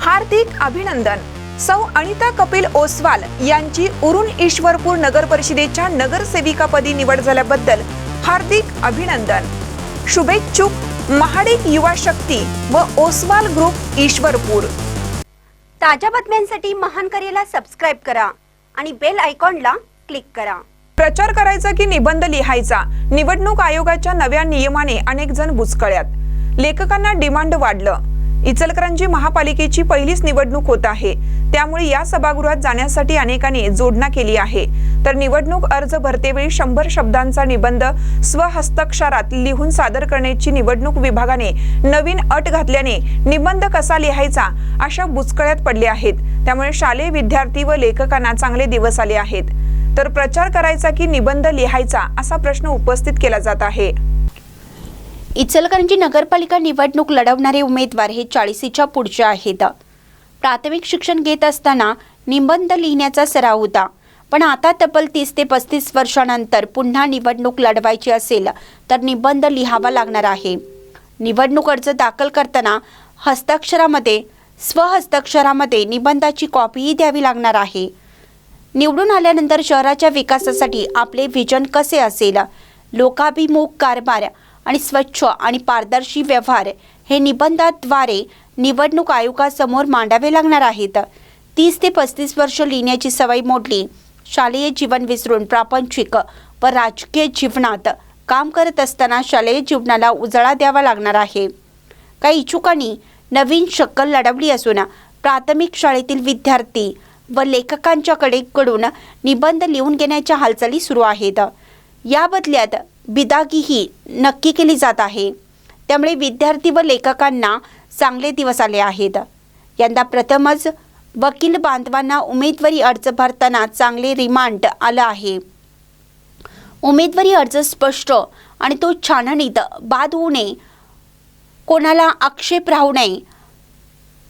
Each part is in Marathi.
हार्दिक अभिनंदन। सौ अनिता कपिल ओसवाल यांची उरुण ईश्वरपूर नगर परिषदेच्या नगरसेविकापदी निवड झाल्याबद्दल हार्दिक अभिनंदन। शुभेच्छुक महाडिक युवा शक्ती व ओसवाल ग्रुप ईश्वरपूर। ताज्या बातम्यांसाठी महान करेला सबस्क्राइब करा आणि बेल आयकॉनला क्लिक करा। प्रचार करायचा की निबंध लिहायचा, निवडणूक आयोगाच्या नव्या नियमाने अनेक जण बुचकळ्यात। लेखकांना डिमांड वाढलं। इचलकरंजी महापालिकेची पहिलीच निवडणूक होत आहे, त्यामुळे या सभागृहात जाण्यासाठी अनेकांनी जोडणा केली आहे। तर निवडणूक अर्ज भरतेवेळी 100 शब्दांचा निबंध स्वहस्ताक्षरात लिहून सादर करण्याची निवडणूक विभागाने नवीन अट घातल्याने निबंध कसा लिहायचा अशा बुचकळ्यात पडले आहेत। त्यामुळे शालेय विद्यार्थी व लेखकांना चांगले दिवस आले आहेत। तर प्रचार करायचा की निबंध लिहायचा असा प्रश्न उपस्थित केला जात आहे। इचलकरंजी नगरपालिका निवडणूक लढवणारे उमेदवार हे 40च्या पुढचे आहेत। प्राथमिक शिक्षण घेत असताना निबंध लिहिण्याचा सराव होता, पण आता तब्बल 30 ते 35 वर्षांनंतर पुन्हा निवडणूक लढवायची असेल तर निबंध लिहावा लागणार आहे। निवडणूक अर्ज दाखल करताना स्वहस्ताक्षरामध्ये निबंधाची कॉपीही द्यावी लागणार आहे। निवडून आल्यानंतर शहराच्या विकासासाठी आपले विजन कसे असेल, लोकाभिमुख कारभार आणि स्वच्छ आणि पारदर्शी व्यवहार हे निबंधाद्वारे निवडणूक आयोगासमोर मांडावे लागणार आहेत। 30 ते 35 वर्ष लिहिण्याची सवय मोडली, शालेय जीवन विसरून प्रापंचिक व राजकीय जीवनात काम करत असताना शालेय जीवनाला उजाळा द्यावा लागणार आहे। काही इच्छुकांनी नवीन शक्कल लढवली असून प्राथमिक शाळेतील विद्यार्थी व लेखकांच्याकडून निबंध लिहून घेण्याच्या हालचाली सुरू आहेत। या बदल्यात बिदागीही नक्की केली जात आहे, त्यामुळे विद्यार्थी व लेखकांना चांगले दिवस आले आहेत। यंदा प्रथमच वकील बांधवांना उमेदवारी अर्ज भरताना चांगले रिमांड आलं आहे। उमेदवारी अर्ज स्पष्ट आणि तो छाननीत बाद होऊ नये, कोणाला आक्षेप राहू नये।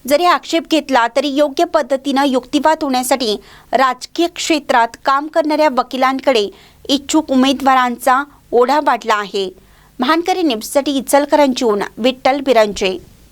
जरी आक्षेप घेतला तरी योग्य पद्धतीने युक्तिवाद होण्यासाठी राजकीय क्षेत्रात काम करणाऱ्या वकिलांकडे इच्छुक उमेदवारांचा ओढा वाढला आहे। महानकरी न्यूजसाठी इचलकरंजीहून विठ्ठल बिरांजे।